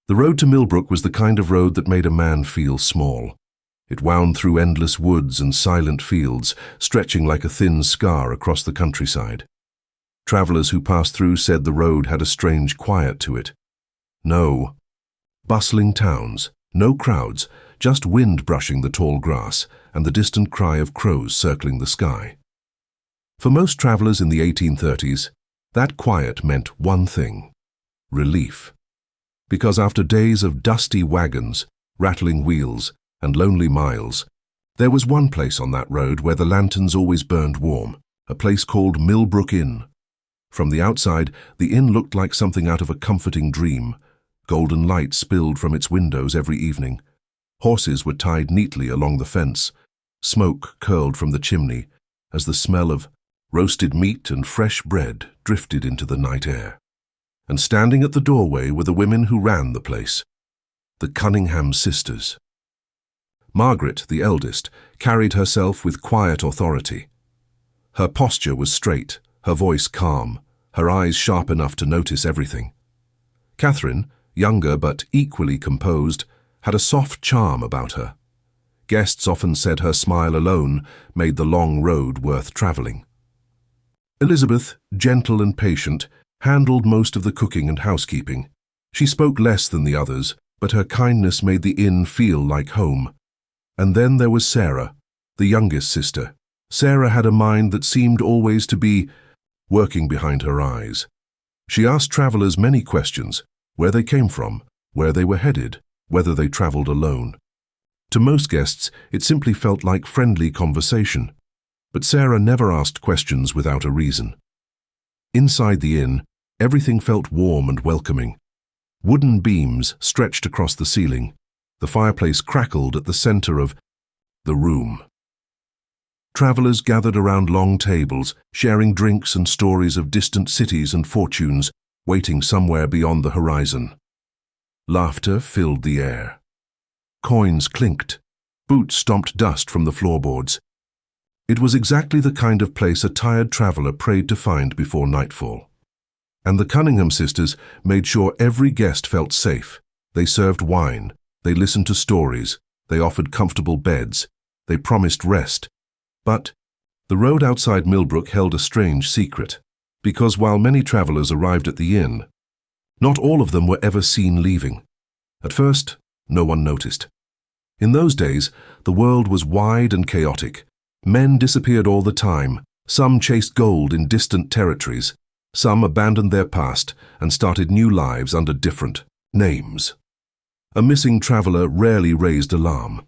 The road to Millbrook was the kind of road that made a man feel small. It wound through endless woods and silent fields, stretching like a thin scar across the countryside. Travellers who passed through said the road had a strange quiet to it. No bustling towns, no crowds, just wind brushing the tall grass and the distant cry of crows circling the sky. For most travellers in the 1830s, that quiet meant one thing: relief. Because after days of dusty wagons, rattling wheels, and lonely miles, there was one place on that road where the lanterns always burned warm, a place called Millbrook Inn. From the outside, the inn looked like something out of a comforting dream. Golden light spilled from its windows every evening. Horses were tied neatly along the fence. Smoke curled from the chimney as the smell of roasted meat and fresh bread drifted into the night air. And standing at the doorway were the women who ran the place, the Cunningham Sisters. Margaret, the eldest, carried herself with quiet authority. Her posture was straight, her voice calm, her eyes sharp enough to notice everything. Catherine, younger but equally composed, had a soft charm about her. Guests often said her smile alone made the long road worth travelling. Elizabeth, gentle and patient, handled most of the cooking and housekeeping. She spoke less than the others, but her kindness made the inn feel like home. And then there was Sarah, the youngest sister. Sarah had a mind that seemed always to be working behind her eyes. She asked travellers many questions: where they came from, where they were headed, whether they travelled alone. To most guests, it simply felt like friendly conversation. But Sarah never asked questions without a reason. Inside the inn, everything felt warm and welcoming. Wooden beams stretched across the ceiling. The fireplace crackled at the center of the room. Travellers gathered around long tables, sharing drinks and stories of distant cities and fortunes, waiting somewhere beyond the horizon. Laughter filled the air. Coins clinked. Boots stomped dust from the floorboards. It was exactly the kind of place a tired traveller prayed to find before nightfall. And the Cunningham sisters made sure every guest felt safe. They served wine. They listened to stories. They offered comfortable beds. They promised rest. But the road outside Millbrook held a strange secret, because while many travellers arrived at the inn, not all of them were ever seen leaving. At first, no one noticed. In those days, the world was wide and chaotic. Men disappeared all the time. Some chased gold in distant territories. Some abandoned their past and started new lives under different names. A missing traveller rarely raised alarm.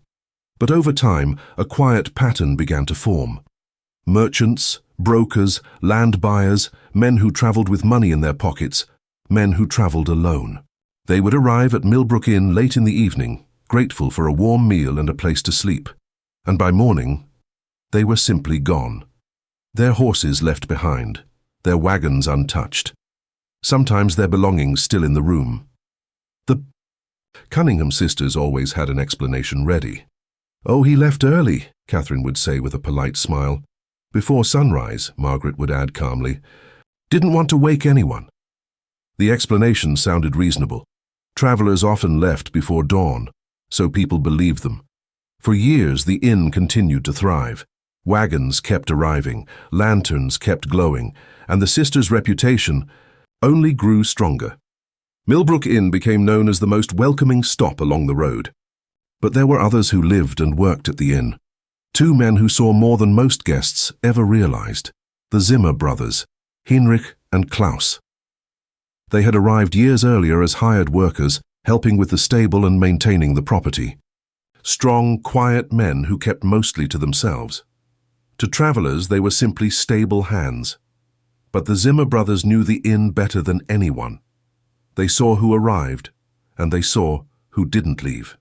But over time, a quiet pattern began to form. Merchants, brokers, land buyers, men who travelled with money in their pockets, men who travelled alone. They would arrive at Millbrook Inn late in the evening, grateful for a warm meal and a place to sleep. And by morning, they were simply gone. Their horses left behind, their wagons untouched. Sometimes their belongings still in the room. The Cunningham sisters always had an explanation ready. "Oh, he left early," Catherine would say with a polite smile. "Before sunrise," Margaret would add calmly. "Didn't want to wake anyone." The explanation sounded reasonable. Travellers often left before dawn, so people believed them. For years, the inn continued to thrive. Wagons kept arriving, lanterns kept glowing, and the sisters' reputation only grew stronger. Millbrook Inn became known as the most welcoming stop along the road. But there were others who lived and worked at the inn. Two men who saw more than most guests ever realized: the Zimmer brothers, Heinrich and Klaus. They had arrived years earlier as hired workers, helping with the stable and maintaining the property. Strong, quiet men who kept mostly to themselves. To travellers, they were simply stable hands. But the Zimmer brothers knew the inn better than anyone. They saw who arrived, and they saw who didn't leave.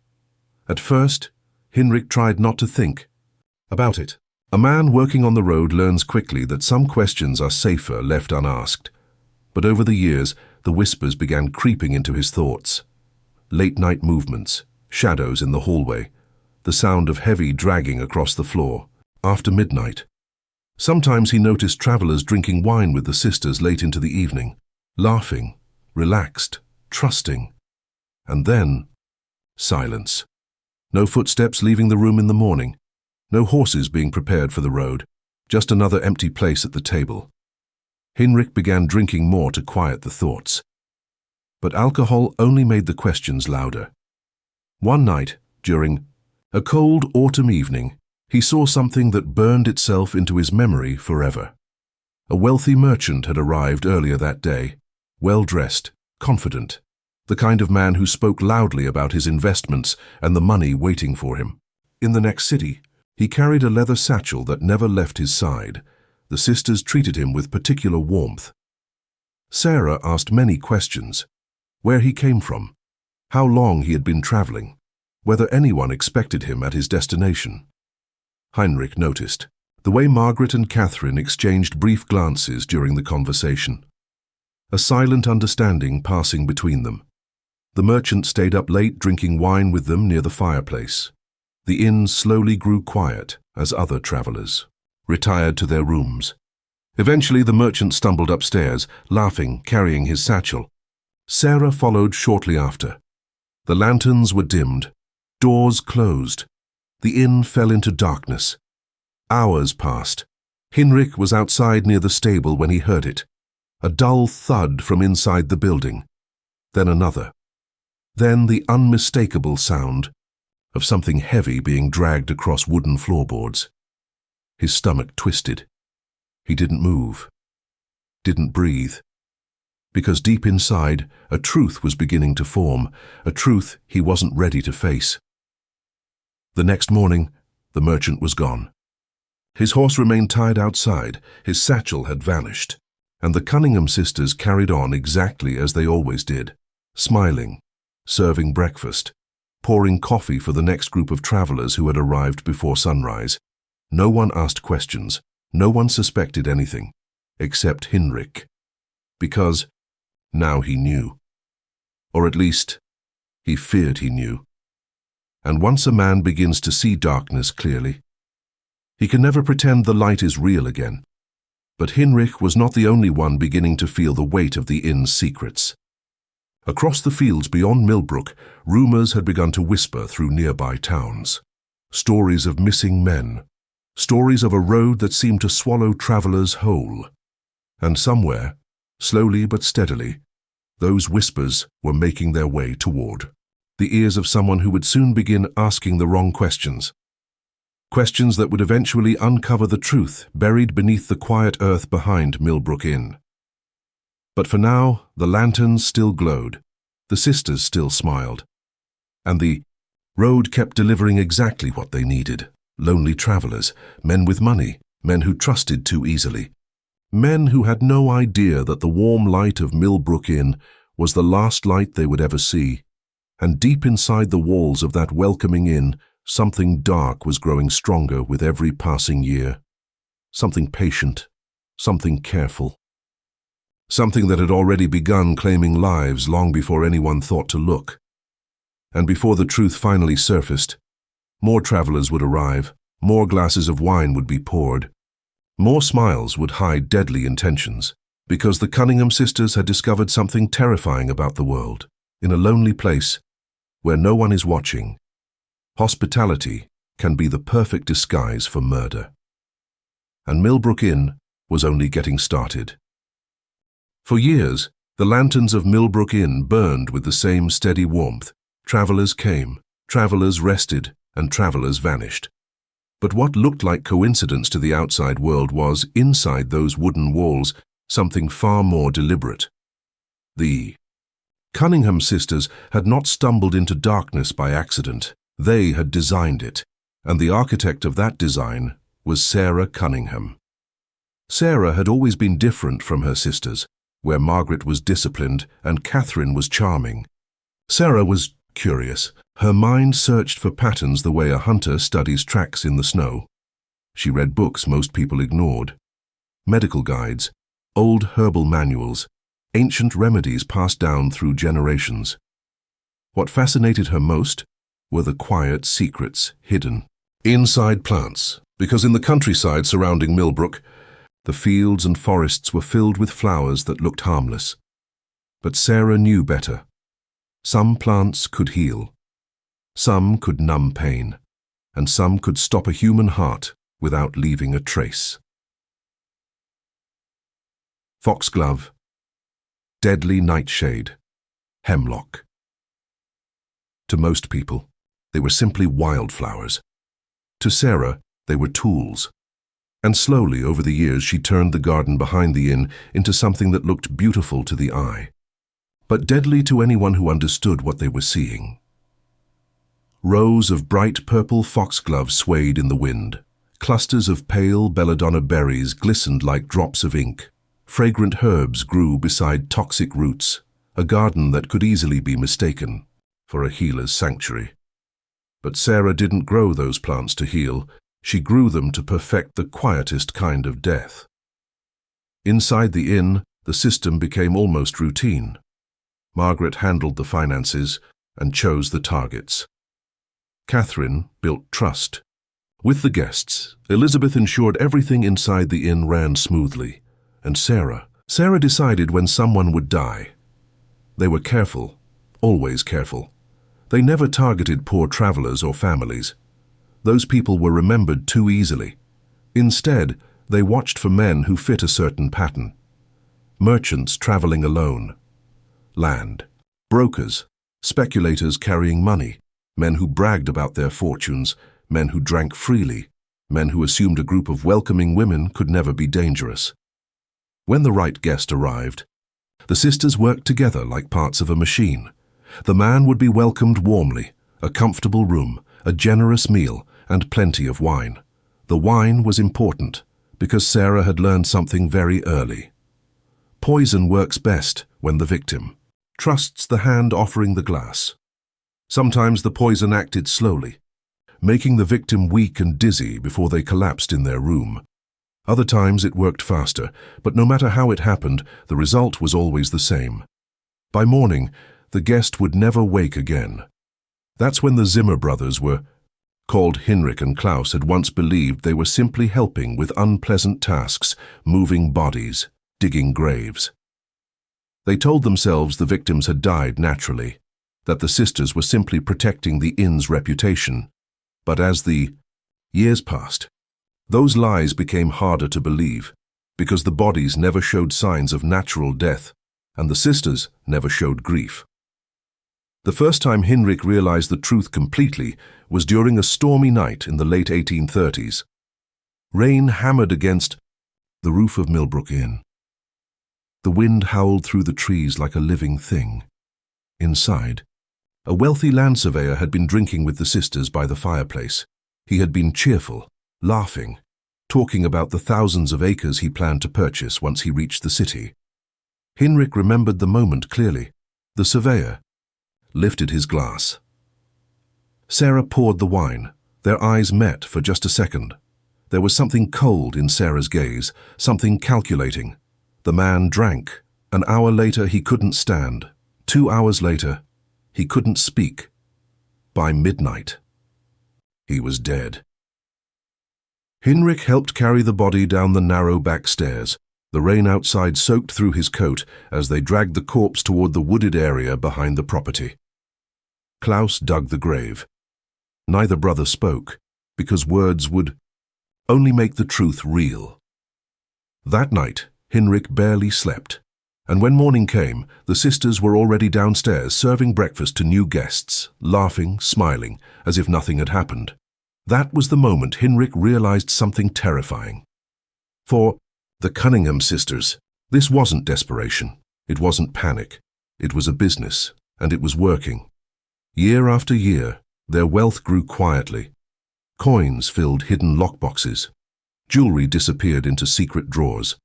At first, Heinrich tried not to think about it. A man working on the road learns quickly that some questions are safer left unasked. But over the years, the whispers began creeping into his thoughts. Late-night movements, shadows in the hallway, the sound of heavy dragging across the floor. After midnight. Sometimes he noticed travellers drinking wine with the sisters late into the evening, laughing, relaxed, trusting. And then, silence. No footsteps leaving the room in the morning. No horses being prepared for the road. Just another empty place at the table. Hinrich began drinking more to quiet the thoughts. But alcohol only made the questions louder. One night, during a cold autumn evening, he saw something that burned itself into his memory forever. A wealthy merchant had arrived earlier that day, well-dressed, confident, the kind of man who spoke loudly about his investments and the money waiting for him. In the next city, he carried a leather satchel that never left his side. The sisters treated him with particular warmth. Sarah asked many questions: where he came from, how long he had been traveling, whether anyone expected him at his destination. Heinrich noticed the way Margaret and Catherine exchanged brief glances during the conversation. A silent understanding passing between them. The merchant stayed up late drinking wine with them near the fireplace. The inn slowly grew quiet as other travelers retired to their rooms. Eventually the merchant stumbled upstairs, laughing, carrying his satchel. Sarah followed shortly after. The lanterns were dimmed, doors closed. The inn fell into darkness. Hours passed. Hinrich was outside near the stable when he heard it. A dull thud from inside the building. Then another. Then the unmistakable sound of something heavy being dragged across wooden floorboards. His stomach twisted. He didn't move. Didn't breathe. Because deep inside, a truth was beginning to form, a truth he wasn't ready to face. The next morning, the merchant was gone. His horse remained tied outside, his satchel had vanished, and the Cunningham sisters carried on exactly as they always did, smiling, serving breakfast, pouring coffee for the next group of travelers who had arrived before sunrise. No one asked questions, no one suspected anything, except Hinrich. Because now he knew. Or at least, he feared he knew. And once a man begins to see darkness clearly, he can never pretend the light is real again. But Hinrich was not the only one beginning to feel the weight of the inn's secrets. Across the fields beyond Millbrook, rumors had begun to whisper through nearby towns. Stories of missing men. Stories of a road that seemed to swallow travelers whole. And somewhere, slowly but steadily, those whispers were making their way toward the ears of someone who would soon begin asking the wrong questions. Questions that would eventually uncover the truth buried beneath the quiet earth behind Millbrook Inn. But for now, the lanterns still glowed, the sisters still smiled, and the road kept delivering exactly what they needed. Lonely travelers, men with money, men who trusted too easily. Men who had no idea that the warm light of Millbrook Inn was the last light they would ever see. And deep inside the walls of that welcoming inn, something dark was growing stronger with every passing year. Something patient, something careful. Something that had already begun claiming lives long before anyone thought to look. And before the truth finally surfaced, more travelers would arrive, more glasses of wine would be poured. More smiles would hide deadly intentions, because the Cunningham sisters had discovered something terrifying about the world. In a lonely place, where no one is watching, hospitality can be the perfect disguise for murder. And Millbrook Inn was only getting started. For years, the lanterns of Millbrook Inn burned with the same steady warmth. Travelers came, travelers rested, and travelers vanished. But what looked like coincidence to the outside world was, inside those wooden walls, something far more deliberate. The Cunningham sisters had not stumbled into darkness by accident. They had designed it, and the architect of that design was Sarah Cunningham. Sarah had always been different from her sisters, where Margaret was disciplined and Catherine was charming. Sarah was curious. Her mind searched for patterns the way a hunter studies tracks in the snow. She read books most people ignored. Medical guides, old herbal manuals, ancient remedies passed down through generations. What fascinated her most were the quiet secrets hidden inside plants, because in the countryside surrounding Millbrook, the fields and forests were filled with flowers that looked harmless. But Sarah knew better. Some plants could heal. Some could numb pain. And some could stop a human heart without leaving a trace. Foxglove, deadly nightshade, hemlock. To most people, they were simply wildflowers. To Sarah, they were tools. And slowly, over the years, she turned the garden behind the inn into something that looked beautiful to the eye, but deadly to anyone who understood what they were seeing. Rows of bright purple foxgloves swayed in the wind. Clusters of pale belladonna berries glistened like drops of ink. Fragrant herbs grew beside toxic roots, a garden that could easily be mistaken for a healer's sanctuary. But Sarah didn't grow those plants to heal. She grew them to perfect the quietest kind of death. Inside the inn, the system became almost routine. Margaret handled the finances and chose the targets. Catherine built trust. With the guests, Elizabeth ensured everything inside the inn ran smoothly. And Sarah decided when someone would die. They were careful, always careful. They never targeted poor travelers or families. Those people were remembered too easily. Instead, they watched for men who fit a certain pattern. Merchants traveling alone. Land. Brokers. Speculators carrying money. Men who bragged about their fortunes. Men who drank freely. Men who assumed a group of welcoming women could never be dangerous. When the right guest arrived, the sisters worked together like parts of a machine. The man would be welcomed warmly, a comfortable room, a generous meal, and plenty of wine. The wine was important, because Sarah had learned something very early. Poison works best when the victim trusts the hand offering the glass. Sometimes the poison acted slowly, making the victim weak and dizzy before they collapsed in their room. Other times it worked faster, but no matter how it happened, the result was always the same. By morning, the guest would never wake again. That's when the Zimmer brothers were called Hinrich and Klaus had once believed they were simply helping with unpleasant tasks, moving bodies, digging graves. They told themselves the victims had died naturally, that the sisters were simply protecting the inn's reputation. But as the years passed, those lies became harder to believe, because the bodies never showed signs of natural death, and the sisters never showed grief. The first time Hinrich realized the truth completely was during a stormy night in the late 1830s. Rain hammered against the roof of Millbrook Inn. The wind howled through the trees like a living thing. Inside, a wealthy land surveyor had been drinking with the sisters by the fireplace. He had been cheerful, laughing, talking about the thousands of acres he planned to purchase once he reached the city. Hinrich remembered the moment clearly. The surveyor lifted his glass. Sarah poured the wine. Their eyes met for just a second. There was something cold in Sarah's gaze, something calculating. The man drank. An hour later, he couldn't stand. 2 hours later, he couldn't speak. By midnight, he was dead. Hinrich helped carry the body down the narrow back stairs. The rain outside soaked through his coat as they dragged the corpse toward the wooded area behind the property. Klaus dug the grave. Neither brother spoke, because words would only make the truth real. That night, Hinrich barely slept, and when morning came, the sisters were already downstairs serving breakfast to new guests, laughing, smiling, as if nothing had happened. That was the moment Hinrich realized something terrifying. For the Cunningham Sisters, this wasn't desperation. It wasn't panic. It was a business, and it was working. Year after year, their wealth grew quietly. Coins filled hidden lockboxes. Jewelry disappeared into secret drawers.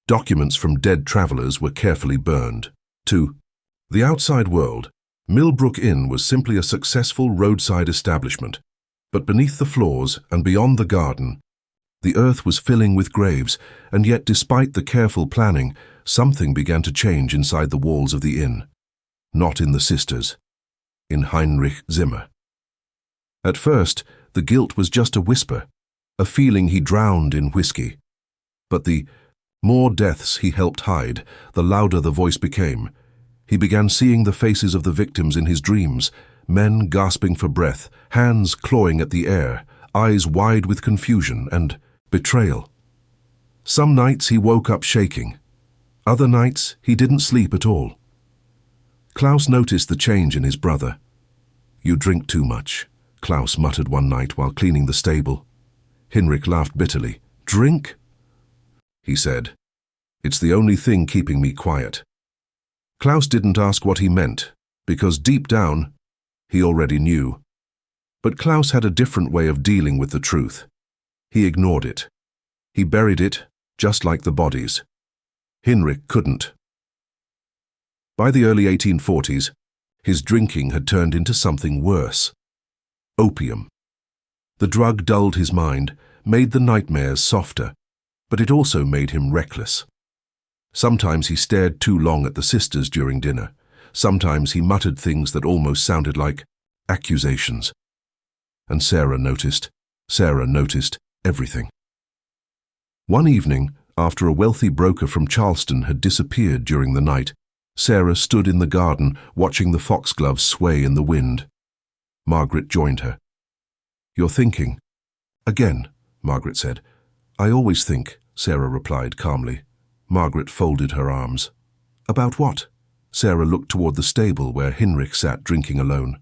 Documents from dead travelers were carefully burned. To the outside world, Millbrook Inn was simply a successful roadside establishment. But beneath the floors and beyond the garden, the earth was filling with graves, and yet despite the careful planning, something began to change inside the walls of the inn. Not in the sisters. In Heinrich Zimmer. At first, the guilt was just a whisper, a feeling he drowned in whiskey. But the more deaths he helped hide, the louder the voice became. He began seeing the faces of the victims in his dreams, men gasping for breath, hands clawing at the air, eyes wide with confusion and betrayal. Some nights he woke up shaking. Other nights he didn't sleep at all. Klaus noticed the change in his brother. "You drink too much," Klaus muttered one night while cleaning the stable. Hinrich laughed bitterly. "Drink?" he said. "It's the only thing keeping me quiet." Klaus didn't ask what he meant, because deep down, he already knew. But Klaus had a different way of dealing with the truth. He ignored it. He buried it, just like the bodies. Hinrich couldn't. By the early 1840s, his drinking had turned into something worse. Opium. The drug dulled his mind, made the nightmares softer, but it also made him reckless. Sometimes he stared too long at the sisters during dinner. Sometimes he muttered things that almost sounded like accusations. And Sarah noticed everything. One evening, after a wealthy broker from Charleston had disappeared during the night, Sarah stood in the garden watching the foxgloves sway in the wind. Margaret joined her. "You're thinking?" "Again," Margaret said. "I always think," Sarah replied calmly. Margaret folded her arms. "About what?" Sarah looked toward the stable where Hinrich sat drinking alone.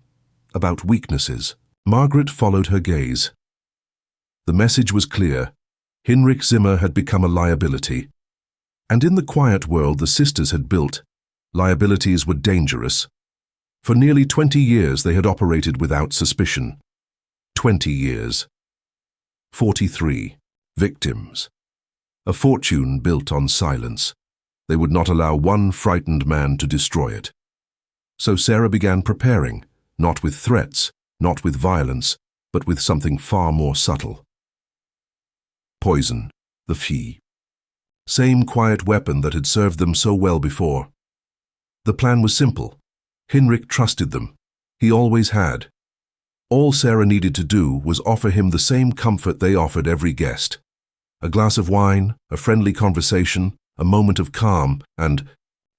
"About weaknesses." Margaret followed her gaze. The message was clear. Hinrich Zimmer had become a liability. And in the quiet world the sisters had built, liabilities were dangerous. For nearly 20 years they had operated without suspicion. 20 years. 43 victims. A fortune built on silence. They would not allow one frightened man to destroy it. So Sarah began preparing, not with threats, not with violence, but with something far more subtle. Poison, the fee. Same quiet weapon that had served them so well before. The plan was simple. Hinrich trusted them. He always had. All Sarah needed to do was offer him the same comfort they offered every guest. A glass of wine, a friendly conversation, a moment of calm, and,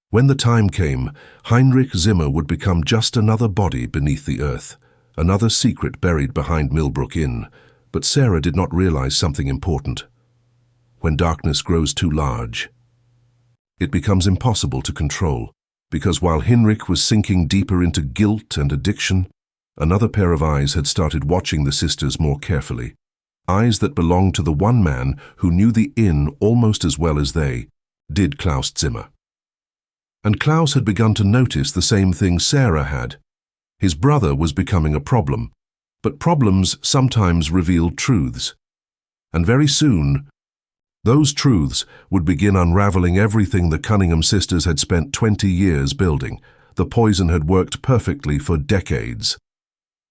when the time came, Heinrich Zimmer would become just another body beneath the earth, another secret buried behind Millbrook Inn. But Sarah did not realize something important. When darkness grows too large, it becomes impossible to control, because while Hinrich was sinking deeper into guilt and addiction, another pair of eyes had started watching the sisters more carefully. Eyes that belonged to the one man who knew the inn almost as well as they did, Klaus Zimmer. And Klaus had begun to notice the same thing Sarah had. His brother was becoming a problem, but problems sometimes revealed truths. And very soon, those truths would begin unraveling everything the Cunningham sisters had spent 20 years building. The poison had worked perfectly for decades.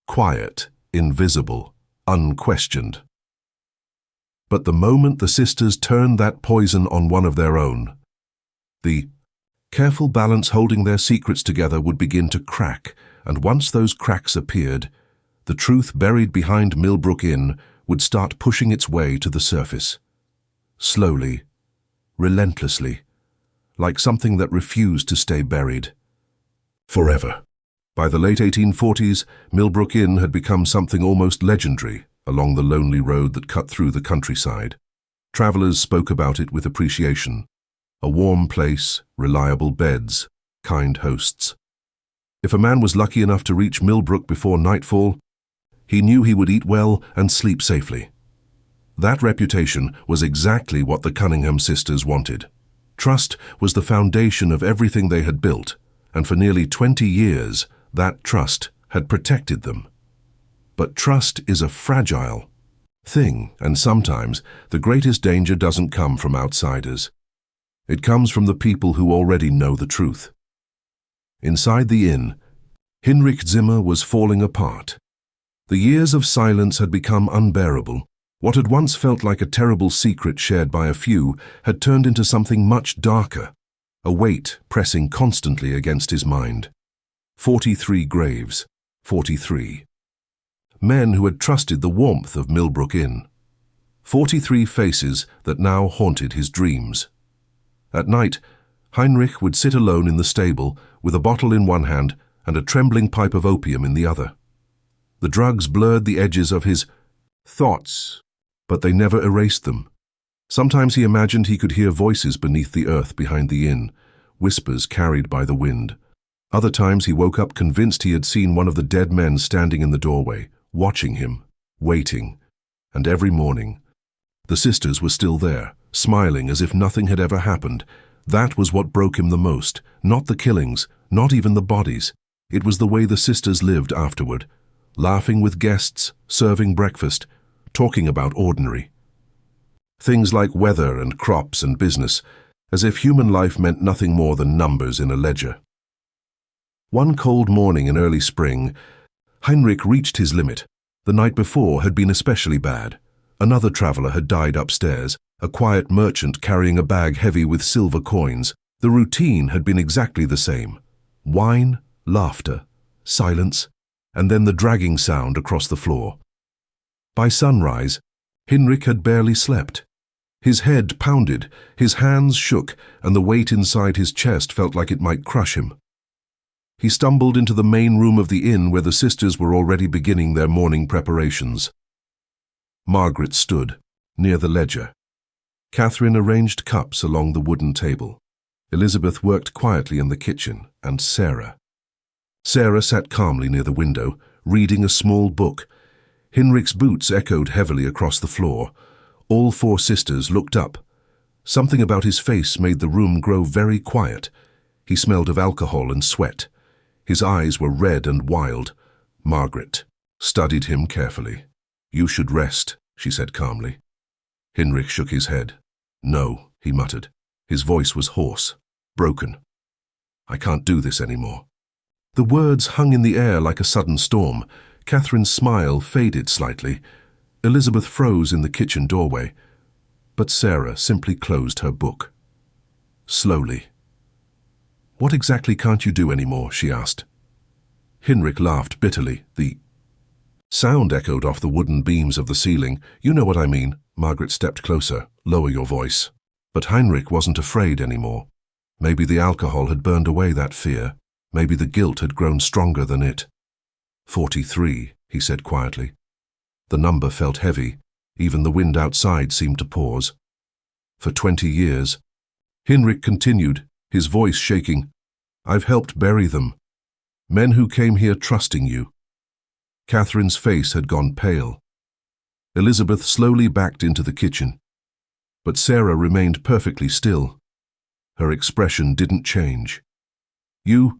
Quiet, invisible, unquestioned. But the moment the sisters turned that poison on one of their own, the careful balance holding their secrets together would begin to crack, and once those cracks appeared, the truth buried behind Millbrook Inn would start pushing its way to the surface. Slowly, relentlessly, like something that refused to stay buried. Forever. By the late 1840s, Millbrook Inn had become something almost legendary along the lonely road that cut through the countryside. Travelers spoke about it with appreciation. A warm place, reliable beds, kind hosts. If a man was lucky enough to reach Millbrook before nightfall, he knew he would eat well and sleep safely. That reputation was exactly what the Cunningham sisters wanted. Trust was the foundation of everything they had built, and for nearly 20 years, that trust had protected them. But trust is a fragile thing, and sometimes the greatest danger doesn't come from outsiders. It comes from the people who already know the truth. Inside the inn, Hinrich Zimmer was falling apart. The years of silence had become unbearable. What had once felt like a terrible secret shared by a few had turned into something much darker, a weight pressing constantly against his mind. 43 graves, 43. Men who had trusted the warmth of Millbrook Inn. 43 faces that now haunted his dreams. At night, Heinrich would sit alone in the stable with a bottle in one hand and a trembling pipe of opium in the other. The drugs blurred the edges of his thoughts, but they never erased them. Sometimes he imagined he could hear voices beneath the earth behind the inn, whispers carried by the wind. Other times he woke up convinced he had seen one of the dead men standing in the doorway, watching him, waiting. And every morning, the sisters were still there, smiling as if nothing had ever happened. That was what broke him the most, not the killings, not even the bodies. It was the way the sisters lived afterward, laughing with guests, serving breakfast, talking about ordinary things like weather and crops and business, as if human life meant nothing more than numbers in a ledger. One cold morning in early spring, Heinrich reached his limit. The night before had been especially bad. Another traveler had died upstairs, a quiet merchant carrying a bag heavy with silver coins. The routine had been exactly the same. Wine, laughter, silence, and then the dragging sound across the floor. By sunrise, Heinrich had barely slept. His head pounded, his hands shook, and the weight inside his chest felt like it might crush him. He stumbled into the main room of the inn where the sisters were already beginning their morning preparations. Margaret stood, near the ledger. Catherine arranged cups along the wooden table. Elizabeth worked quietly in the kitchen, and Sarah sat calmly near the window, reading a small book. Heinrich's boots echoed heavily across the floor. All four sisters looked up. Something about his face made the room grow very quiet. He smelled of alcohol and sweat. His eyes were red and wild. Margaret studied him carefully. "You should rest," she said calmly. Heinrich shook his head. "No," he muttered. His voice was hoarse, broken. "I can't do this anymore." The words hung in the air like a sudden storm. Catherine's smile faded slightly. Elizabeth froze in the kitchen doorway, but Sarah simply closed her book. Slowly. "What exactly can't you do anymore?" she asked. Heinrich laughed bitterly. The sound echoed off the wooden beams of the ceiling. "You know what I mean." Margaret stepped closer. "Lower your voice." But Heinrich wasn't afraid anymore. Maybe the alcohol had burned away that fear. Maybe the guilt had grown stronger than it. 43, he said quietly. The number felt heavy. Even the wind outside seemed to pause. "For 20 years. Heinrich continued, his voice shaking. "I've helped bury them. Men who came here trusting you." Catherine's face had gone pale. Elizabeth slowly backed into the kitchen. But Sarah remained perfectly still. Her expression didn't change. "You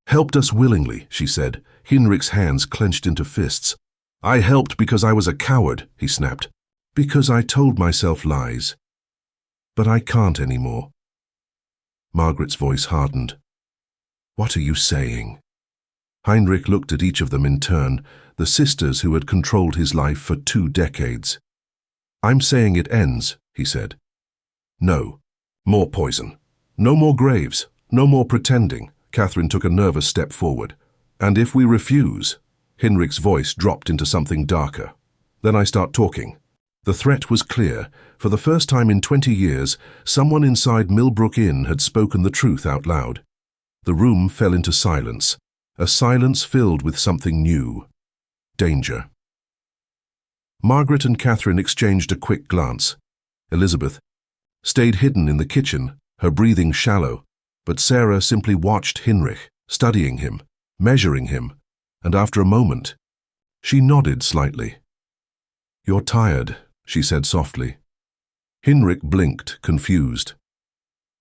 helped us willingly," she said. Heinrich's hands clenched into fists. "I helped because I was a coward," he snapped. "Because I told myself lies. But I can't anymore." Margaret's voice hardened. "What are you saying?" Heinrich looked at each of them in turn, the sisters who had controlled his life for 2 decades. "I'm saying it ends," he said. "No. More poison. No more graves. No more pretending." Catherine took a nervous step forward. "And if we refuse?" Heinrich's voice dropped into something darker. "Then I start talking." The threat was clear. For the first time in 20 years, someone inside Millbrook Inn had spoken the truth out loud. The room fell into silence, a silence filled with something new. Danger. Margaret and Catherine exchanged a quick glance. Elizabeth stayed hidden in the kitchen, her breathing shallow, but Sarah simply watched Heinrich, studying him, measuring him, and after a moment, she nodded slightly. "You're tired," she said softly. Heinrich blinked, confused.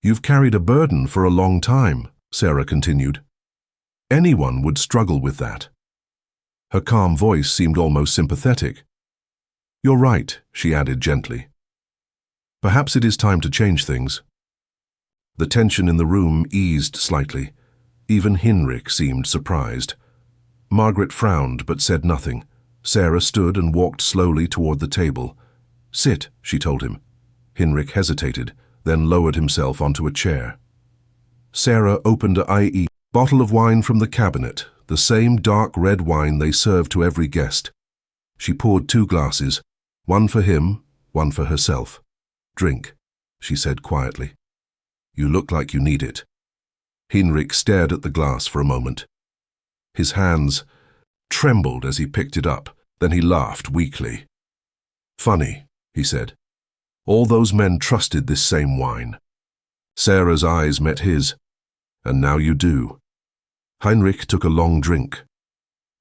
"You've carried a burden for a long time," Sarah continued. "Anyone would struggle with that." Her calm voice seemed almost sympathetic. "You're right," she added gently. "Perhaps it is time to change things." The tension in the room eased slightly. Even Heinrich seemed surprised. Margaret frowned but said nothing. Sarah stood and walked slowly toward the table. "Sit," she told him. Heinrich hesitated, then lowered himself onto a chair. Sarah opened a bottle of wine from the cabinet, the same dark red wine they served to every guest. She poured 2 glasses, one for him, one for herself. "Drink," she said quietly. You look like you need it." Heinrich stared at the glass for a moment. His hands trembled as he picked it up, then he laughed weakly. "Funny," he said. "All those men trusted this same wine. Sarah's eyes met his, and now you do." Heinrich took a long drink.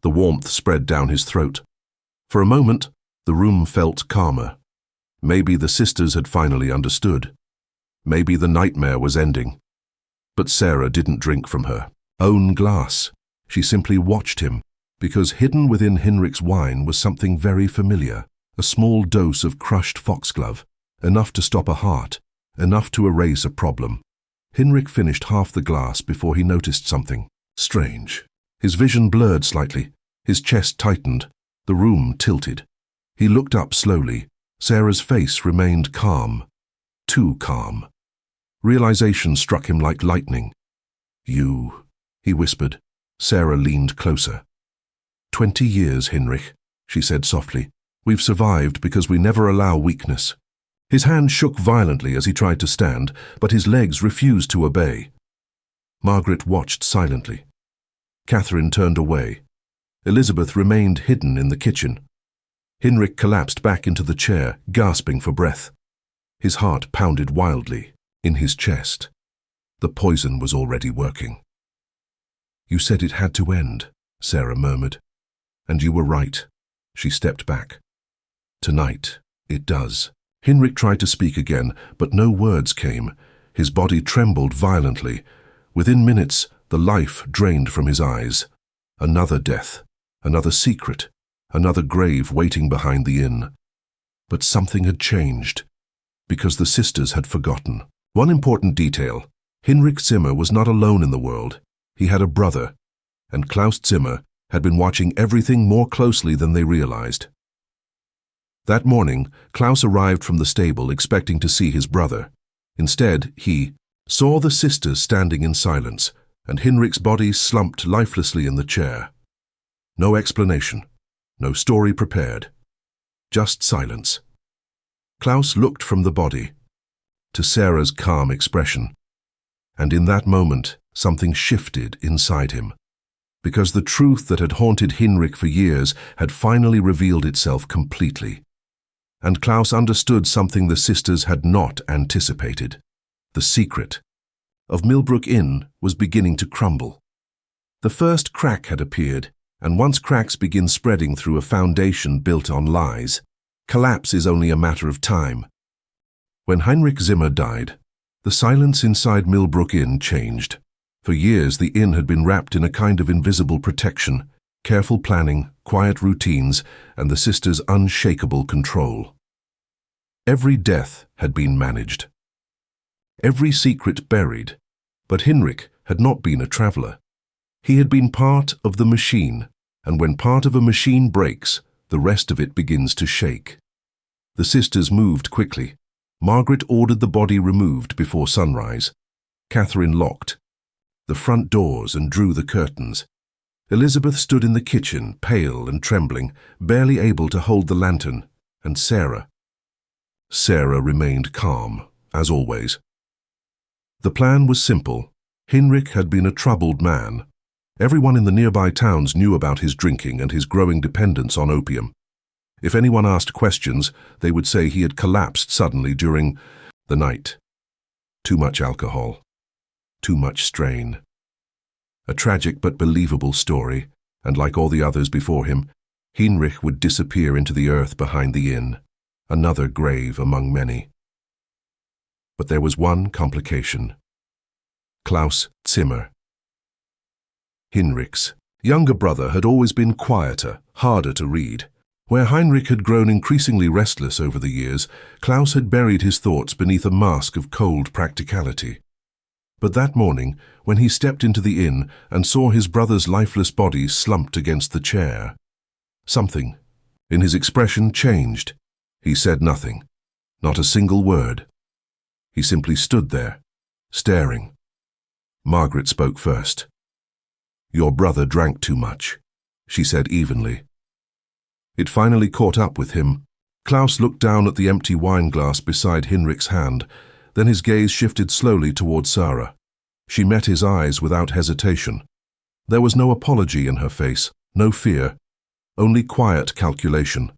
The warmth spread down his throat. For a moment, the room felt calmer. Maybe the sisters had finally understood. Maybe the nightmare was ending. But Sarah didn't drink from her own glass. She simply watched him, because hidden within Heinrich's wine was something very familiar, a small dose of crushed foxglove, enough to stop a heart, enough to erase a problem. Heinrich finished half the glass before he noticed something strange. His vision blurred slightly, his chest tightened, the room tilted. He looked up slowly. Sarah's face remained calm, too calm. Realization struck him like lightning. "You," he whispered. Sarah leaned closer. 20 years, Heinrich," she said softly. "We've survived because we never allow weakness." His hand shook violently as he tried to stand, but his legs refused to obey. Margaret watched silently. Catherine turned away. Elizabeth remained hidden in the kitchen. Heinrich collapsed back into the chair, gasping for breath. His heart pounded wildly in his chest. The poison was already working. "You said it had to end," Sarah murmured. "And you were right." She stepped back. "Tonight, it does." Heinrich tried to speak again, but no words came. His body trembled violently. Within minutes, the life drained from his eyes. Another death, another secret, another grave waiting behind the inn. But something had changed, because the sisters had forgotten. One important detail: Heinrich Zimmer was not alone in the world. He had a brother, and Klaus Zimmer had been watching everything more closely than they realized. That morning, Klaus arrived from the stable expecting to see his brother. Instead, he saw the sisters standing in silence, and Heinrich's body slumped lifelessly in the chair. No explanation, no story prepared, just silence. Klaus looked from the body to Sarah's calm expression, and in that moment, something shifted inside him, because the truth that had haunted Heinrich for years had finally revealed itself completely. And Klaus understood something the sisters had not anticipated. The secret of Millbrook Inn was beginning to crumble. The first crack had appeared, and once cracks begin spreading through a foundation built on lies, collapse is only a matter of time. When Heinrich Zimmer died, the silence inside Millbrook Inn changed. For years, the inn had been wrapped in a kind of invisible protection, careful planning, quiet routines, and the sisters' unshakable control. Every death had been managed, every secret buried, but Heinrich had not been a traveler. He had been part of the machine, and when part of a machine breaks, the rest of it begins to shake. The sisters moved quickly. Margaret ordered the body removed before sunrise. Catherine locked the front doors and drew the curtains. Elizabeth stood in the kitchen, pale and trembling, barely able to hold the lantern, and Sarah remained calm, as always. The plan was simple. Heinrich had been a troubled man. Everyone in the nearby towns knew about his drinking and his growing dependence on opium. If anyone asked questions, they would say he had collapsed suddenly during the night. Too much alcohol. Too much strain. A tragic but believable story, and like all the others before him, Heinrich would disappear into the earth behind the inn, another grave among many. But there was one complication. Klaus Zimmer. Heinrich's younger brother had always been quieter, harder to read. Where Heinrich had grown increasingly restless over the years, Klaus had buried his thoughts beneath a mask of cold practicality. But that morning, when he stepped into the inn and saw his brother's lifeless body slumped against the chair, something in his expression changed. He said nothing, not a single word. He simply stood there, staring. Margaret spoke first. "Your brother drank too much," she said evenly. It finally caught up with him. Klaus looked down at the empty wine glass beside Heinrich's hand. Then his gaze shifted slowly toward Sarah. She met his eyes without hesitation. There was no apology in her face, no fear, only quiet calculation.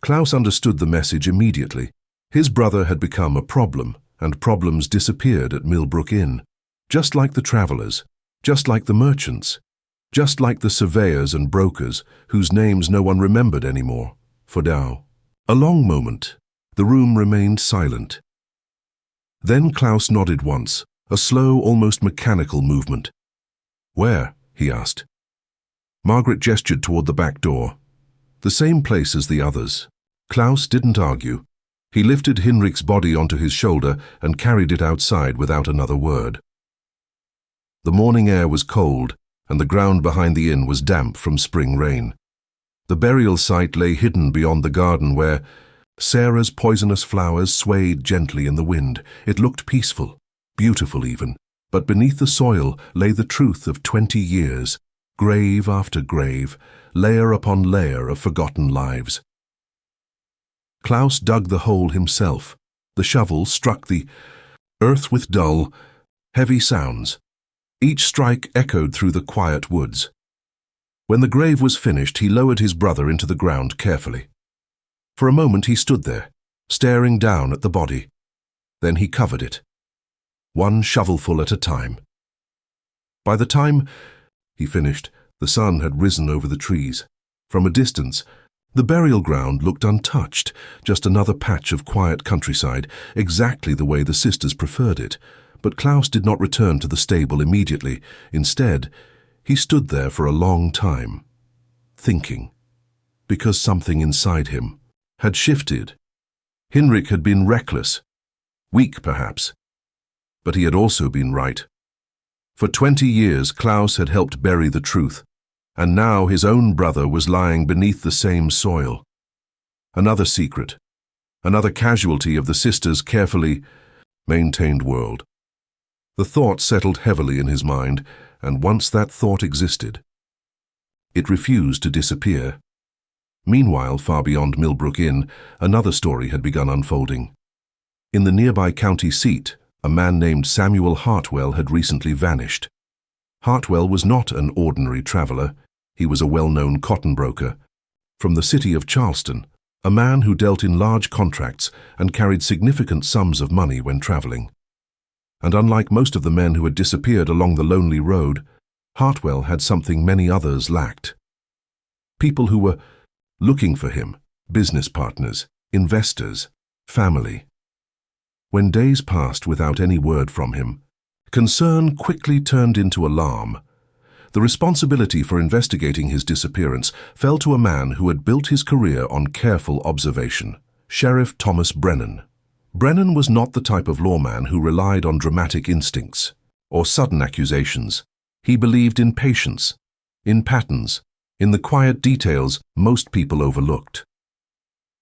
Klaus understood the message immediately. His brother had become a problem, and problems disappeared at Millbrook Inn. Just like the travelers, just like the merchants, just like the surveyors and brokers, whose names no one remembered anymore. For now. A long moment. The room remained silent. Then Klaus nodded once, a slow, almost mechanical movement. "Where?" he asked. Margaret gestured toward the back door. The same place as the others. Klaus didn't argue. He lifted Hinrich's body onto his shoulder and carried it outside without another word. The morning air was cold, and the ground behind the inn was damp from spring rain. The burial site lay hidden beyond the garden where Sarah's poisonous flowers swayed gently in the wind. It looked peaceful, beautiful even, but beneath the soil lay the truth of 20 years, grave after grave, layer upon layer of forgotten lives. Klaus dug the hole himself. The shovel struck the earth with dull, heavy sounds. Each strike echoed through the quiet woods. When the grave was finished, he lowered his brother into the ground carefully. For a moment he stood there, staring down at the body. Then he covered it, one shovelful at a time. By the time he finished, the sun had risen over the trees. From a distance, the burial ground looked untouched, just another patch of quiet countryside, exactly the way the sisters preferred it. But Klaus did not return to the stable immediately. Instead, he stood there for a long time, thinking, because something inside him had shifted. Hinrich had been reckless, weak perhaps, but he had also been right. For 20 years, Klaus had helped bury the truth, and now his own brother was lying beneath the same soil. Another secret, another casualty of the sisters' carefully maintained world. The thought settled heavily in his mind, and once that thought existed, it refused to disappear. Meanwhile, far beyond Millbrook Inn, another story had begun unfolding. In the nearby county seat, a man named Samuel Hartwell had recently vanished. Hartwell was not an ordinary traveler. He was a well-known cotton broker. From the city of Charleston, a man who dealt in large contracts and carried significant sums of money when traveling. And unlike most of the men who had disappeared along the lonely road, Hartwell had something many others lacked. People who were looking for him, business partners, investors, family. When days passed without any word from him, concern quickly turned into alarm. The responsibility for investigating his disappearance fell to a man who had built his career on careful observation, Sheriff Thomas Brennan. Brennan was not the type of lawman who relied on dramatic instincts or sudden accusations. He believed in patience, in patterns, in the quiet details most people overlooked.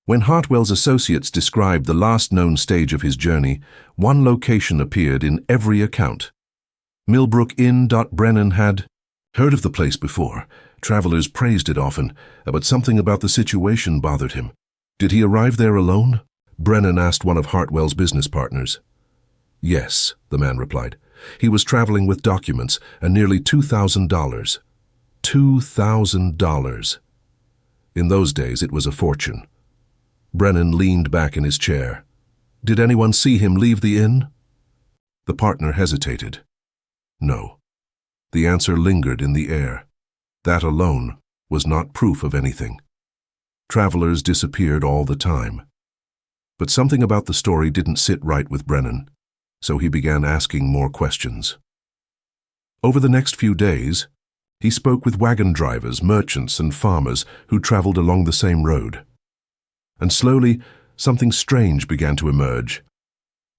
When Hartwell's associates described the last known stage of his journey, one location appeared in every account. Millbrook Inn. Brennan had heard of the place before. Travelers praised it often, but something about the situation bothered him. Did he arrive there alone? Brennan asked one of Hartwell's business partners. Yes, the man replied. He was traveling with documents and nearly $2,000. $2,000. In those days, it was a fortune. Brennan leaned back in his chair. Did anyone see him leave the inn? The partner hesitated. No. The answer lingered in the air. That alone was not proof of anything. Travelers disappeared all the time. But something about the story didn't sit right with Brennan, so he began asking more questions. Over the next few days, he spoke with wagon drivers, merchants, and farmers who traveled along the same road. And slowly, something strange began to emerge.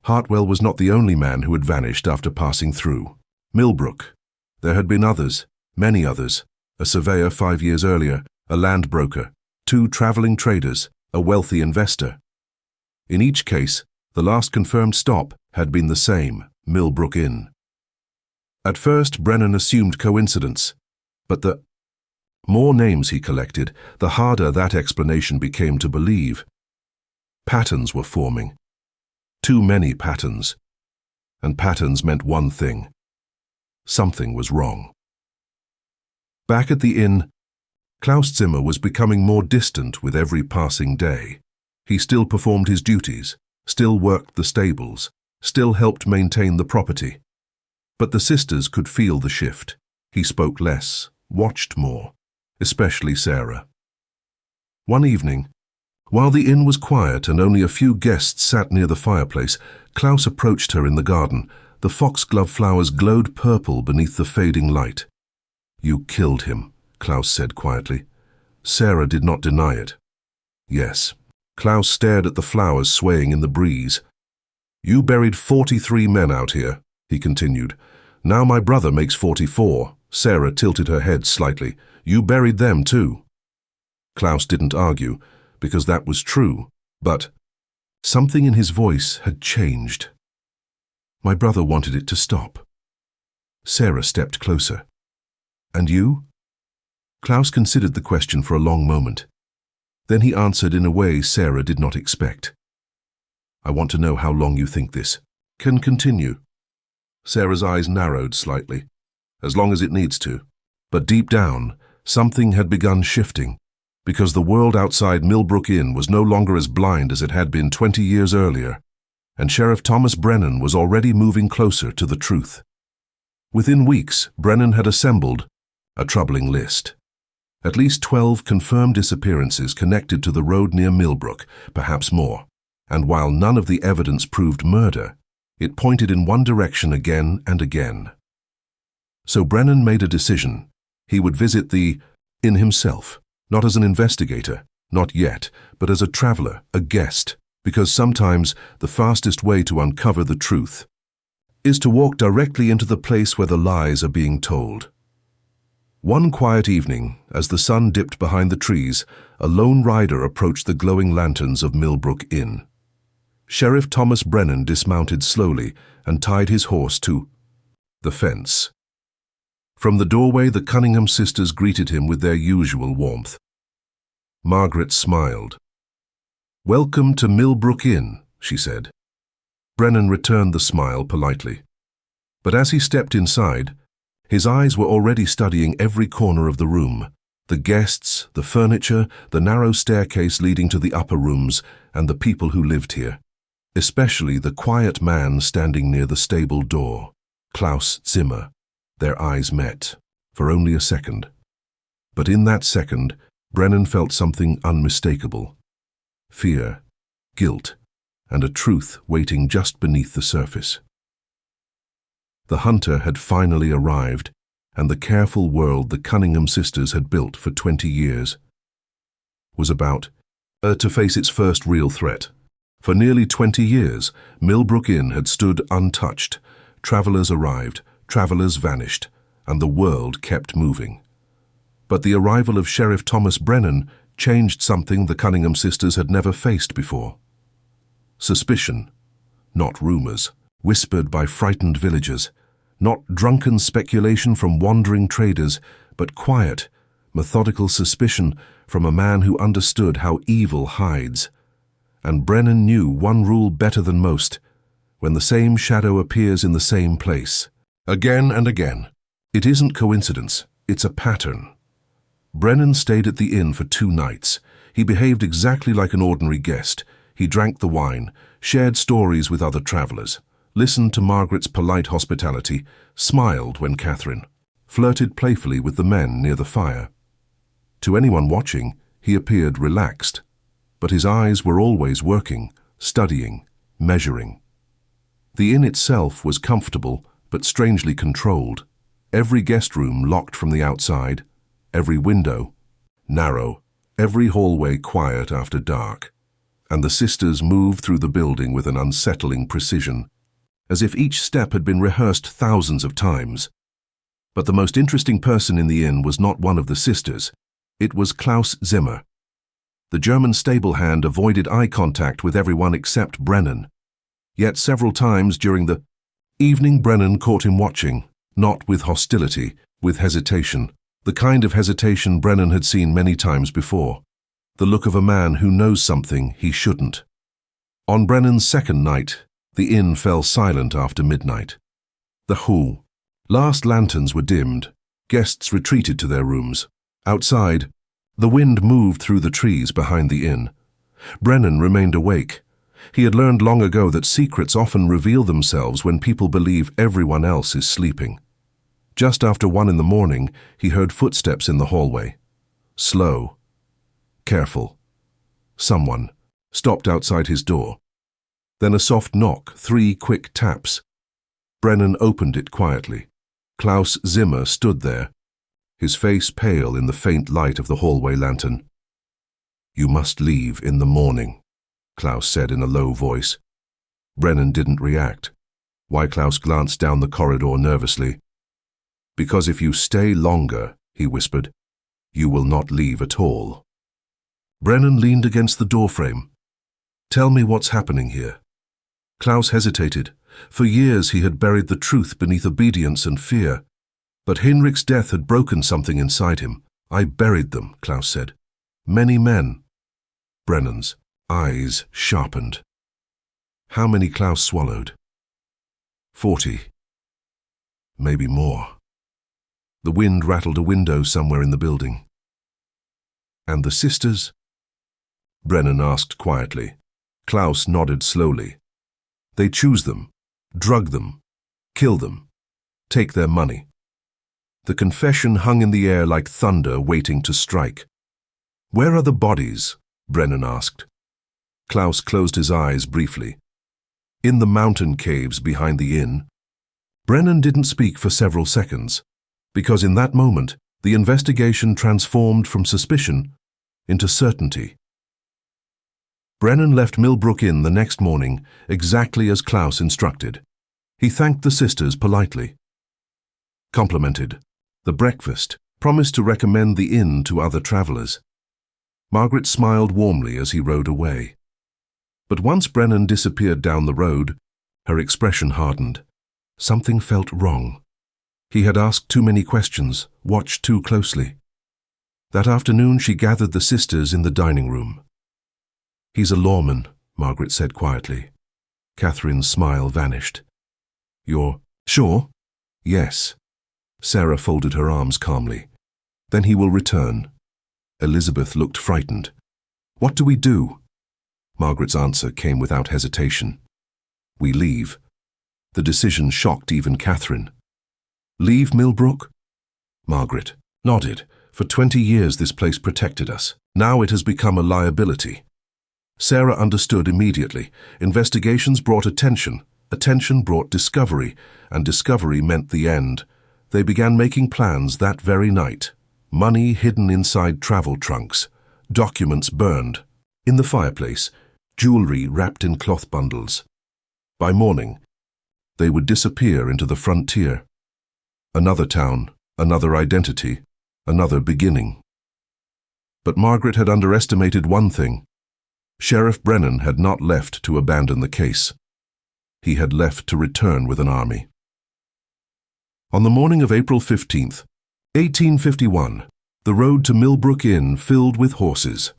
Hartwell was not the only man who had vanished after passing through Millbrook. There had been others, many others, a surveyor 5 years earlier, a land broker, 2 traveling traders, a wealthy investor. In each case, the last confirmed stop had been the same, Millbrook Inn. At first, Brennan assumed coincidence, but the more names he collected, the harder that explanation became to believe. Patterns were forming. Too many patterns. And patterns meant one thing. Something was wrong. Back at the inn, Klaus Zimmer was becoming more distant with every passing day. He still performed his duties, still worked the stables, still helped maintain the property. But the sisters could feel the shift. He spoke less, watched more, especially Sarah. One evening, while the inn was quiet and only a few guests sat near the fireplace, Klaus approached her in the garden. The foxglove flowers glowed purple beneath the fading light. "You killed him," Klaus said quietly. Sarah did not deny it. "Yes." Klaus stared at the flowers swaying in the breeze. "You buried 43 men out here," he continued. "Now my brother makes 44. Sarah tilted her head slightly. "You buried them too." Klaus didn't argue, because that was true, but something in his voice had changed. "My brother wanted it to stop." Sarah stepped closer. "And you?" Klaus considered the question for a long moment. Then he answered in a way Sarah did not expect. "I want to know how long you think this can continue." Sarah's eyes narrowed slightly. "As long as it needs to." But deep down, something had begun shifting, because the world outside Millbrook Inn was no longer as blind as it had been 20 years earlier, and Sheriff Thomas Brennan was already moving closer to the truth. Within weeks, Brennan had assembled a troubling list. At least 12 confirmed disappearances connected to the road near Millbrook, perhaps more, and while none of the evidence proved murder, it pointed in one direction again and again. So Brennan made a decision. He would visit the inn himself, not as an investigator, not yet, but as a traveler, a guest, because sometimes the fastest way to uncover the truth is to walk directly into the place where the lies are being told. One quiet evening, as the sun dipped behind the trees, a lone rider approached the glowing lanterns of Millbrook Inn. Sheriff Thomas Brennan dismounted slowly and tied his horse to the fence. From the doorway, the Cunningham Sisters greeted him with their usual warmth. Margaret smiled. "Welcome to Millbrook Inn," she said. Brennan returned the smile politely. But as he stepped inside, his eyes were already studying every corner of the room, the guests, the furniture, the narrow staircase leading to the upper rooms, and the people who lived here, especially the quiet man standing near the stable door, Klaus Zimmer. Their eyes met, for only a second. But in that second, Brennan felt something unmistakable. Fear, guilt, and a truth waiting just beneath the surface. The hunter had finally arrived, and the careful world the Cunningham Sisters had built for 20 years was about to face its first real threat. For nearly 20 years, Millbrook Inn had stood untouched. Travelers arrived, travelers vanished, and the world kept moving. But the arrival of Sheriff Thomas Brennan changed something the Cunningham Sisters had never faced before. Suspicion, not rumors, whispered by frightened villagers, not drunken speculation from wandering traders, but quiet, methodical suspicion from a man who understood how evil hides. And Brennan knew one rule better than most: when the same shadow appears in the same place, again and again, it isn't coincidence, it's a pattern. Brennan stayed at the inn for 2 nights. He behaved exactly like an ordinary guest. He drank the wine, shared stories with other travelers, listened to Margaret's polite hospitality, smiled when Catherine flirted playfully with the men near the fire. To anyone watching, he appeared relaxed, but his eyes were always working, studying, measuring. The inn itself was comfortable, but strangely controlled. Every guest room locked from the outside, every window narrow, every hallway quiet after dark. And the sisters moved through the building with an unsettling precision, as if each step had been rehearsed thousands of times. But the most interesting person in the inn was not one of the sisters. It was Klaus Zimmer. The German stable hand avoided eye contact with everyone except Brennan. Yet several times during the evening, Brennan caught him watching, not with hostility, with hesitation, the kind of hesitation Brennan had seen many times before, the look of a man who knows something he shouldn't. On Brennan's second night, The inn fell silent after midnight. The last lanterns were dimmed. Guests retreated to their rooms. Outside, the wind moved through the trees behind the inn. Brennan remained awake. He had learned long ago that secrets often reveal themselves when people believe everyone else is sleeping. Just after 1 in the morning, he heard footsteps in the hallway. Slow. Careful. Someone stopped outside his door. Then a soft knock, 3 quick taps. Brennan opened it quietly. Klaus Zimmer stood there, his face pale in the faint light of the hallway lantern. "You must leave in the morning," Klaus said in a low voice. Brennan didn't react. Klaus glanced down the corridor nervously. "Because if you stay longer," he whispered, "you will not leave at all." Brennan leaned against the doorframe. "Tell me what's happening here." Klaus hesitated. For years he had buried the truth beneath obedience and fear. But Heinrich's death had broken something inside him. "I buried them," Klaus said. "Many men." Brennan's eyes sharpened. How many? Klaus swallowed. 40. Maybe more. The wind rattled a window somewhere in the building. "And the sisters?" Brennan asked quietly. Klaus nodded slowly. "They choose them, drug them, kill them, take their money." The confession hung in the air like thunder waiting to strike. "Where are the bodies?" Brennan asked. Klaus closed his eyes briefly. "In the mountain caves behind the inn." Brennan didn't speak for several seconds, because in that moment, the investigation transformed from suspicion into certainty. Brennan left Millbrook Inn the next morning, exactly as Klaus instructed. He thanked the sisters politely, complimented the breakfast, promised to recommend the inn to other travelers. Margaret smiled warmly as he rode away. But once Brennan disappeared down the road, her expression hardened. Something felt wrong. He had asked too many questions, watched too closely. That afternoon she gathered the sisters in the dining room. "He's a lawman," Margaret said quietly. Catherine's smile vanished. "You're sure?" "Yes." Sarah folded her arms calmly. "Then he will return." Elizabeth looked frightened. "What do we do?" Margaret's answer came without hesitation. "We leave." The decision shocked even Catherine. "Leave Millbrook?" Margaret nodded. "For 20 years this place protected us. Now it has become a liability." Sarah understood immediately. Investigations brought attention. Attention brought discovery, and discovery meant the end. They began making plans that very night. Money hidden inside travel trunks. Documents burned. In the fireplace, jewelry wrapped in cloth bundles. By morning, they would disappear into the frontier. Another town, another identity, another beginning. But Margaret had underestimated one thing. Sheriff Brennan had not left to abandon the case. He had left to return with an army. On the morning of April 15th, 1851, the road to Millbrook Inn filled with horses.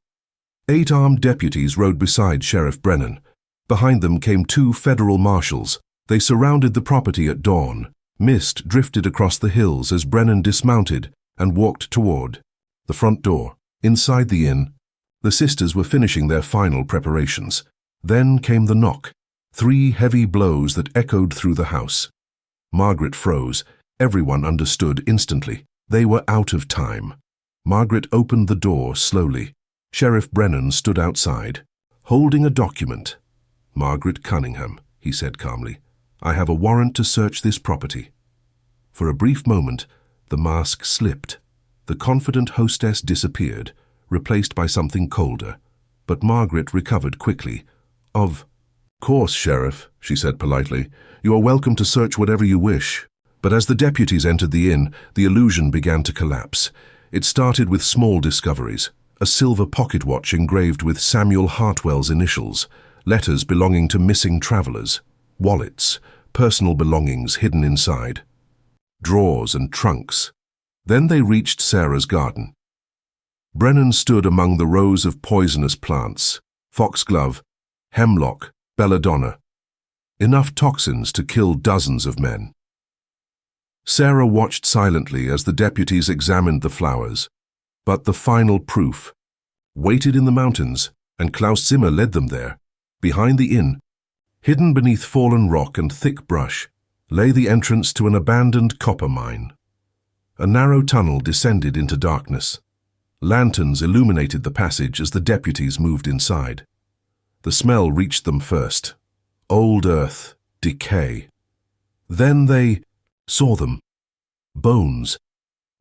8 armed deputies rode beside Sheriff Brennan. Behind them came 2 federal marshals. They surrounded the property at dawn. Mist drifted across the hills as Brennan dismounted and walked toward the front door. Inside the inn, the sisters were finishing their final preparations. Then came the knock. 3 heavy blows that echoed through the house. Margaret froze. Everyone understood instantly. They were out of time. Margaret opened the door slowly. Sheriff Brennan stood outside, holding a document. "Margaret Cunningham," he said calmly, "I have a warrant to search this property." For a brief moment, the mask slipped. The confident hostess disappeared, replaced by something colder. But Margaret recovered quickly. "Of course, Sheriff," she said politely. "You are welcome to search whatever you wish." But as the deputies entered the inn, the illusion began to collapse. It started with small discoveries. A silver pocket watch engraved with Samuel Hartwell's initials, letters belonging to missing travelers, wallets, personal belongings hidden inside, drawers and trunks. Then they reached Sarah's garden. Brennan stood among the rows of poisonous plants, foxglove, hemlock, belladonna. enough toxins to kill dozens of men. Sarah watched silently as the deputies examined the flowers, but the final proof waited in the mountains, and Klaus Zimmer led them there. Behind the inn, hidden beneath fallen rock and thick brush, lay the entrance to an abandoned copper mine. A narrow tunnel descended into darkness. Lanterns illuminated the passage as the deputies moved inside. The smell reached them first. Old earth, decay. Then they saw them. Bones.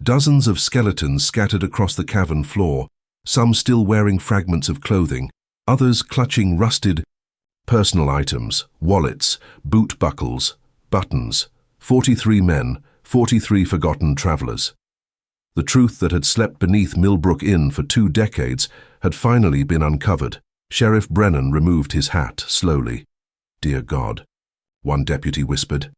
Dozens of skeletons scattered across the cavern floor, some still wearing fragments of clothing, others clutching rusted personal items, wallets, boot buckles, buttons. 43 men, 43 forgotten travelers. The truth that had slept beneath Millbrook Inn for 2 decades had finally been uncovered. Sheriff Brennan removed his hat slowly. "Dear God," one deputy whispered.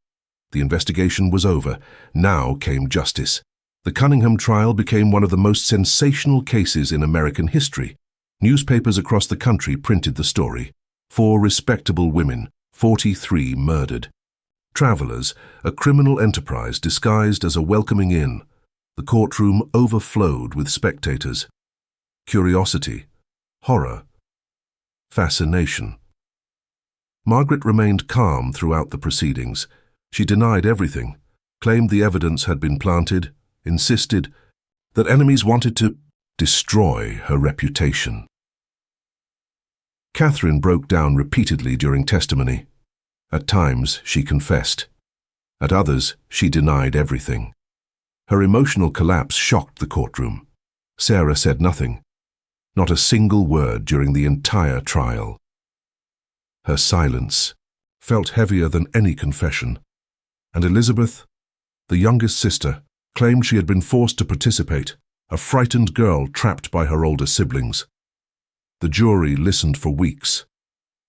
The investigation was over. Now came justice. The Cunningham trial became one of the most sensational cases in American history. Newspapers across the country printed the story. 4 respectable women, 43 murdered. Travelers, a criminal enterprise disguised as a welcoming inn. The courtroom overflowed with spectators. Curiosity, horror, fascination. Margaret remained calm throughout the proceedings. She denied everything, claimed the evidence had been planted, insisted that enemies wanted to destroy her reputation. Catherine broke down repeatedly during testimony. At times, she confessed. At others, she denied everything. Her emotional collapse shocked the courtroom. Sarah said nothing, not a single word during the entire trial. Her silence felt heavier than any confession, and Elizabeth, the youngest sister, claimed she had been forced to participate, a frightened girl trapped by her older siblings. The jury listened for weeks,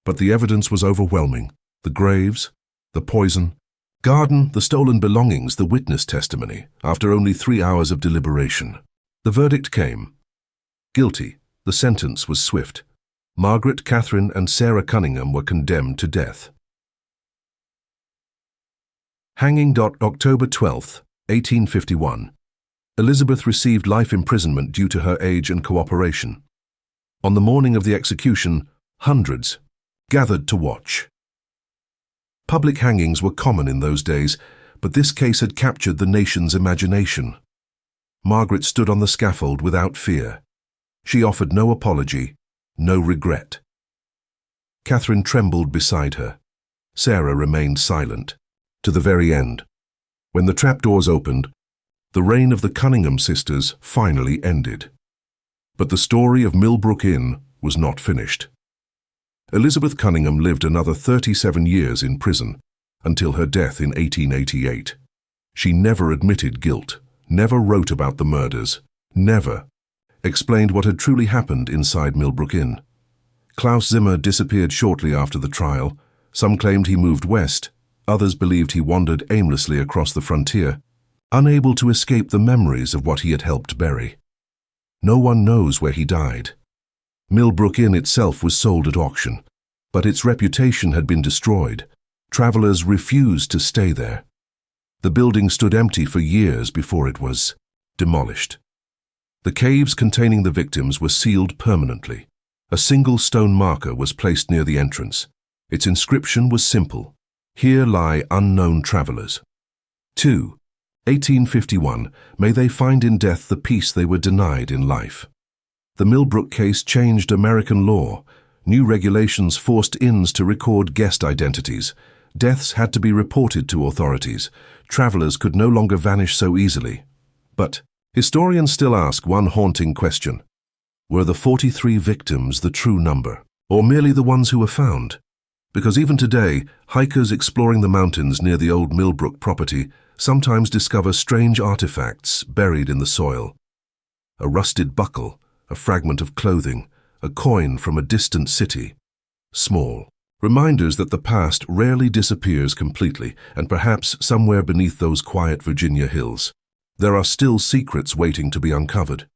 but the evidence was overwhelming. The graves, the poison, garden, the stolen belongings, the witness testimony. After only 3 hours of deliberation, the verdict came. Guilty. The sentence was swift. Margaret, Catherine, and Sarah Cunningham were condemned to death. Hanging. October 12, 1851. Elizabeth received life imprisonment due to her age and cooperation. On the morning of the execution, hundreds gathered to watch. Public hangings were common in those days, but this case had captured the nation's imagination. Margaret stood on the scaffold without fear. She offered no apology, no regret. Catherine trembled beside her. Sarah remained silent, to the very end. When the trapdoors opened, the reign of the Cunningham Sisters finally ended. But the story of Millbrook Inn was not finished. Elizabeth Cunningham lived another 37 years in prison, until her death in 1888. She never admitted guilt, never wrote about the murders, never explained what had truly happened inside Millbrook Inn. Klaus Zimmer disappeared shortly after the trial. Some claimed he moved west, others believed he wandered aimlessly across the frontier, unable to escape the memories of what he had helped bury. No one knows where he died. Millbrook Inn itself was sold at auction, but its reputation had been destroyed. Travelers refused to stay there. The building stood empty for years before it was demolished. The caves containing the victims were sealed permanently. A single stone marker was placed near the entrance. Its inscription was simple: "Here lie unknown travelers." 2. 1851, may they find in death the peace they were denied in life. The Millbrook case changed American law. New regulations forced inns to record guest identities. Deaths had to be reported to authorities. Travelers could no longer vanish so easily. But historians still ask one haunting question. Were the 43 victims the true number, or merely the ones who were found? Because even today, hikers exploring the mountains near the old Millbrook property sometimes discover strange artifacts buried in the soil. A rusted buckle, a fragment of clothing, a coin from a distant city. Small. Reminders that the past rarely disappears completely, and perhaps somewhere beneath those quiet Virginia hills, there are still secrets waiting to be uncovered.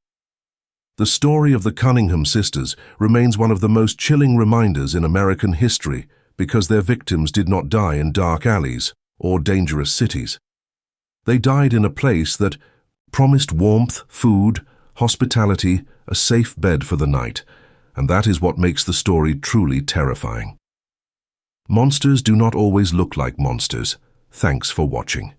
The story of the Cunningham Sisters remains one of the most chilling reminders in American history because their victims did not die in dark alleys or dangerous cities. They died in a place that promised warmth, food, hospitality, a safe bed for the night, and that is what makes the story truly terrifying. Monsters do not always look like monsters. Thanks for watching.